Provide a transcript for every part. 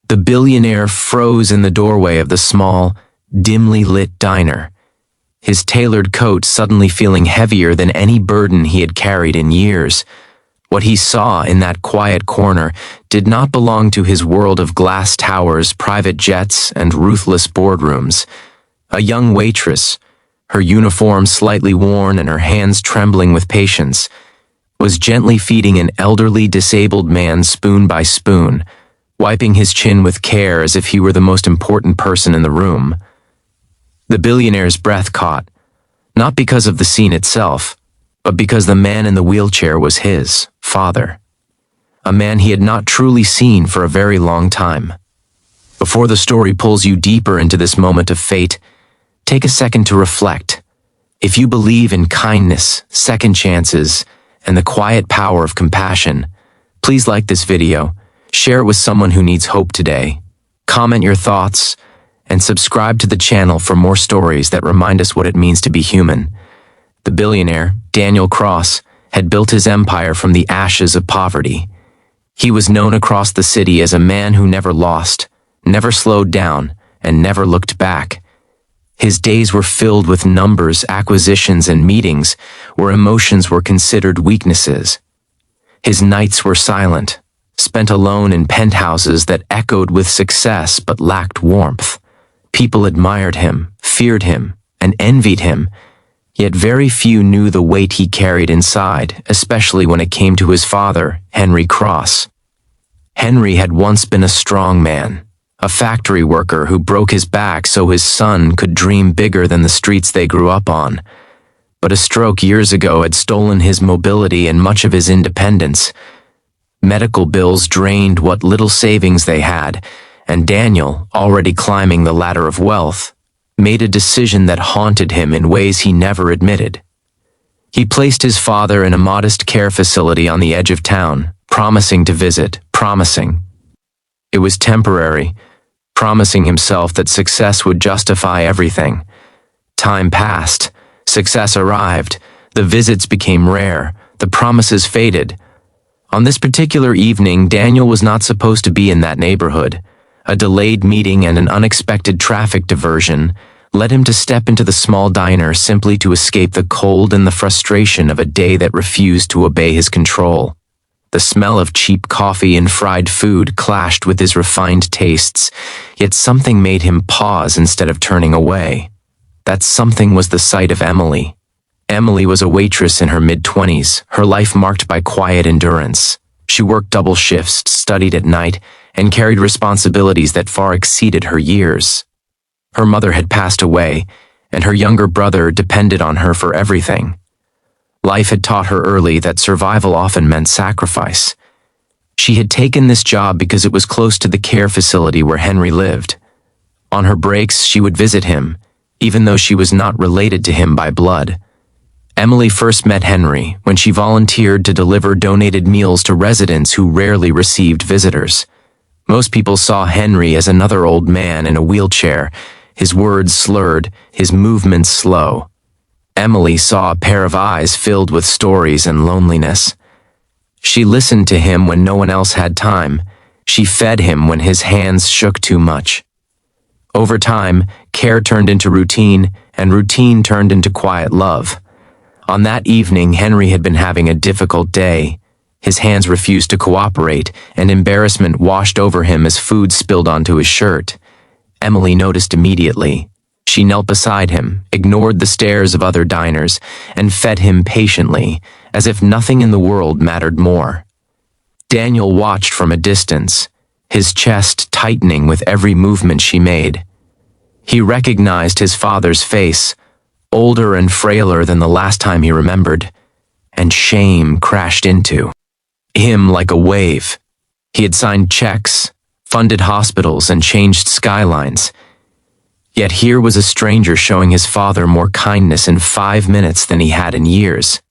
The billionaire froze in the doorway of the small, dimly lit diner, his tailored coat suddenly feeling heavier than any burden he had carried in years. What he saw in that quiet corner did not belong to his world of glass towers, private jets, and ruthless boardrooms. A young waitress, her uniform slightly worn and her hands trembling with patience, was gently feeding an elderly disabled man spoon by spoon, wiping his chin with care as if he were the most important person in the room. The billionaire's breath caught, not because of the scene itself, but because the man in the wheelchair was his father, a man he had not truly seen for a very long time. Before the story pulls you deeper into this moment of fate, take a second to reflect. If you believe in kindness, second chances, and the quiet power of compassion, please like this video, share it with someone who needs hope today, comment your thoughts, and subscribe to the channel for more stories that remind us what it means to be human. The billionaire, Daniel Cross, had built his empire from the ashes of poverty. He was known across the city as a man who never lost, never slowed down, and never looked back. His days were filled with numbers, acquisitions, and meetings where emotions were considered weaknesses. His nights were silent, spent alone in penthouses that echoed with success but lacked warmth. People admired him, feared him, and envied him, yet very few knew the weight he carried inside, especially when it came to his father, Henry Cross. Henry had once been a strong man, a factory worker who broke his back so his son could dream bigger than the streets they grew up on. But a stroke years ago had stolen his mobility and much of his independence. Medical bills drained what little savings they had, and Daniel, already climbing the ladder of wealth, made a decision that haunted him in ways he never admitted. He placed his father in a modest care facility on the edge of town, promising to visit, promising. It was temporary, promising himself that success would justify everything. Time passed, success arrived, the visits became rare, the promises faded. On this particular evening, Daniel was not supposed to be in that neighborhood. A delayed meeting and an unexpected traffic diversion led him to step into the small diner simply to escape the cold and the frustration of a day that refused to obey his control. The smell of cheap coffee and fried food clashed with his refined tastes, yet something made him pause instead of turning away. That something was the sight of Emily. Emily was a waitress in her mid-20s, her life marked by quiet endurance. She worked double shifts, studied at night, and carried responsibilities that far exceeded her years. Her mother had passed away, and her younger brother depended on her for everything. Life had taught her early that survival often meant sacrifice. She had taken this job because it was close to the care facility where Henry lived. On her breaks, she would visit him, even though she was not related to him by blood. Emily first met Henry when she volunteered to deliver donated meals to residents who rarely received visitors. Most people saw Henry as another old man in a wheelchair, his words slurred, his movements slow. Emily saw a pair of eyes filled with stories and loneliness. She listened to him when no one else had time. She fed him when his hands shook too much. Over time, care turned into routine, and routine turned into quiet love. On that evening, Henry had been having a difficult day. His hands refused to cooperate, and embarrassment washed over him as food spilled onto his shirt. Emily noticed immediately. She knelt beside him, ignored the stares of other diners, and fed him patiently, as if nothing in the world mattered more. Daniel watched from a distance, his chest tightening with every movement she made. He recognized his father's face, older and frailer than the last time he remembered, and shame crashed into him like a wave. He had signed checks, funded hospitals, and changed skylines. Yet here was a stranger showing his father more kindness in 5 minutes than he had in years.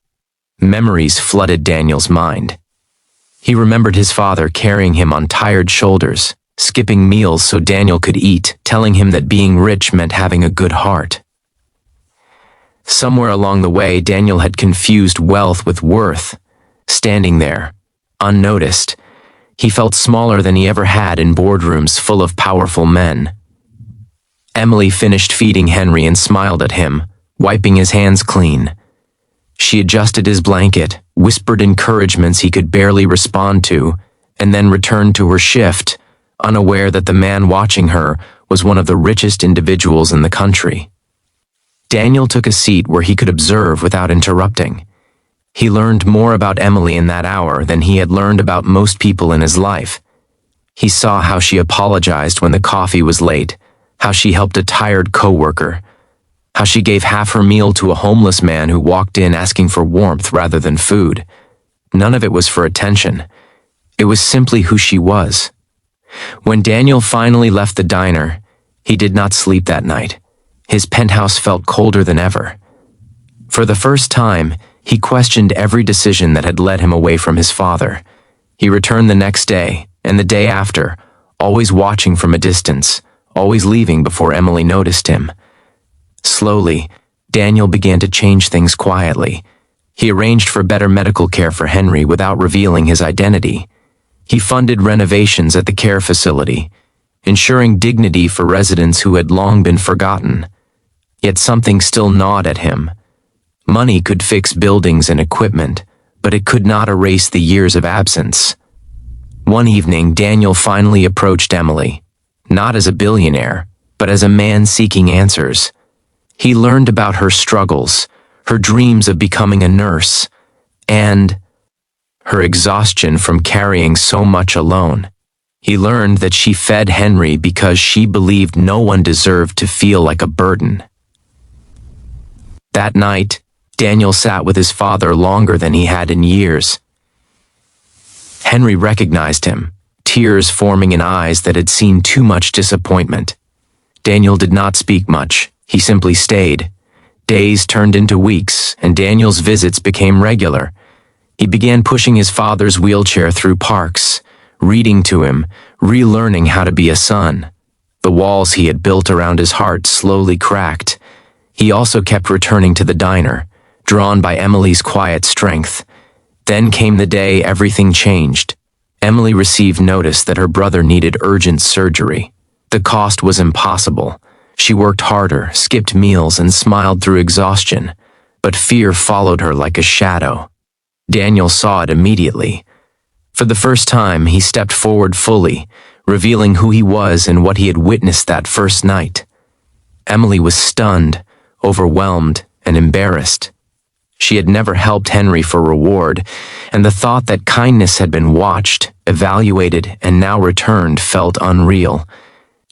Memories flooded Daniel's mind. He remembered his father carrying him on tired shoulders, skipping meals so Daniel could eat, telling him that being rich meant having a good heart. Somewhere along the way, Daniel had confused wealth with worth. Standing there, unnoticed, He felt smaller than he ever had in boardrooms full of powerful men. Emily finished feeding Henry and smiled at him, wiping his hands clean. She adjusted his blanket, whispered encouragements he could barely respond to, and then returned to her shift, unaware that the man watching her was one of the richest individuals in the country. Daniel took a seat where he could observe without interrupting. He learned more about Emily in that hour than he had learned about most people in his life. He saw how she apologized when the coffee was late, how she helped a tired coworker, how she gave half her meal to a homeless man who walked in asking for warmth rather than food. None of it was for attention. It was simply who she was. When Daniel finally left the diner, he did not sleep that night. His penthouse felt colder than ever. For the first time, he questioned every decision that had led him away from his father. He returned the next day, and the day after, always watching from a distance, always leaving before Emily noticed him. Slowly, Daniel began to change things quietly. He arranged for better medical care for Henry without revealing his identity. He funded renovations at the care facility, ensuring dignity for residents who had long been forgotten. Yet something still gnawed at him. Money could fix buildings and equipment, but it could not erase the years of absence. One evening, Daniel finally approached Emily, not as a billionaire, but as a man seeking answers. He learned about her struggles, her dreams of becoming a nurse, and her exhaustion from carrying so much alone. He learned that she fed Henry because she believed no one deserved to feel like a burden. That night, Daniel sat with his father longer than he had in years. Henry recognized him, tears forming in eyes that had seen too much disappointment. Daniel did not speak much. He simply stayed. Days turned into weeks, and Daniel's visits became regular. He began pushing his father's wheelchair through parks, reading to him, relearning how to be a son. The walls he had built around his heart slowly cracked. He also kept returning to the diner, drawn by Emily's quiet strength. Then came the day everything changed. Emily received notice that her brother needed urgent surgery. The cost was impossible. She worked harder, skipped meals, and smiled through exhaustion, but fear followed her like a shadow. Daniel saw it immediately. For the first time, he stepped forward fully, revealing who he was and what he had witnessed that first night. Emily was stunned, overwhelmed, and embarrassed. She had never helped Henry for reward, and the thought that kindness had been watched, evaluated, and now returned felt unreal.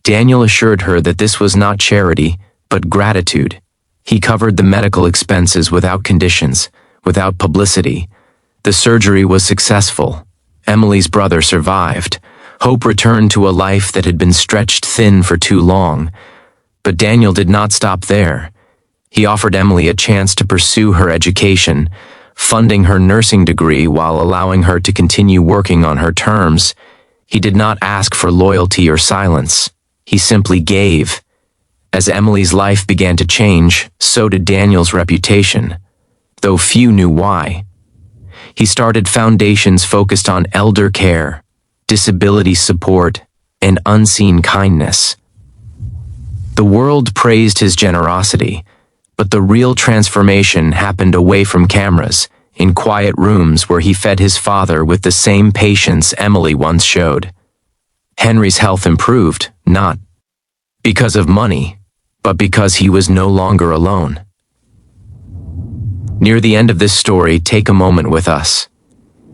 Daniel assured her that this was not charity, but gratitude. He covered the medical expenses without conditions, without publicity. The surgery was successful. Emily's brother survived. Hope returned to a life that had been stretched thin for too long. But Daniel did not stop there. He offered Emily a chance to pursue her education, funding her nursing degree while allowing her to continue working on her terms. He did not ask for loyalty or silence. He simply gave. As Emily's life began to change, so did Daniel's reputation, though few knew why. He started foundations focused on elder care, disability support, and unseen kindness. The world praised his generosity, but the real transformation happened away from cameras, in quiet rooms where he fed his father with the same patience Emily once showed. Henry's health improved, not because of money, but because he was no longer alone. Near the end of this story, take a moment with us.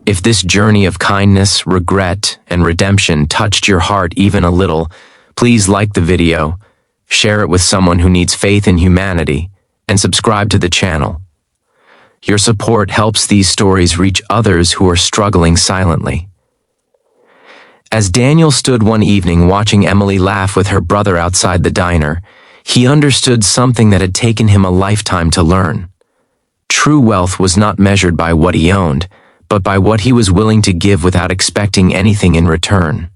If this journey of kindness, regret, and redemption touched your heart even a little, please like the video, share it with someone who needs faith in humanity, and subscribe to the channel. Your support helps these stories reach others who are struggling silently. As Daniel stood one evening watching Emily laugh with her brother outside the diner, he understood something that had taken him a lifetime to learn. True wealth was not measured by what he owned, but by what he was willing to give without expecting anything in return.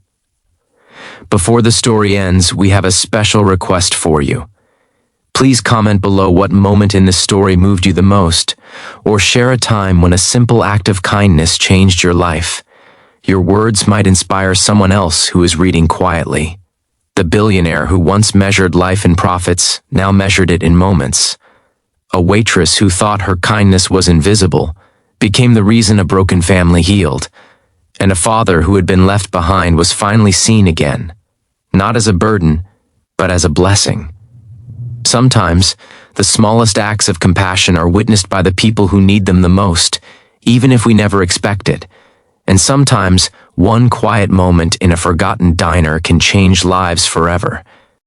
Before the story ends, we have a special request for you. Please comment below what moment in this story moved you the most, or share a time when a simple act of kindness changed your life. your words might inspire someone else who is reading quietly. The billionaire who once measured life in profits now measured it in moments. A waitress who thought her kindness was invisible became the reason a broken family healed. And a father who had been left behind was finally seen again, not as a burden, but as a blessing. Sometimes, the smallest acts of compassion are witnessed by the people who need them the most, even if we never expect it. And sometimes, one quiet moment in a forgotten diner can change lives forever.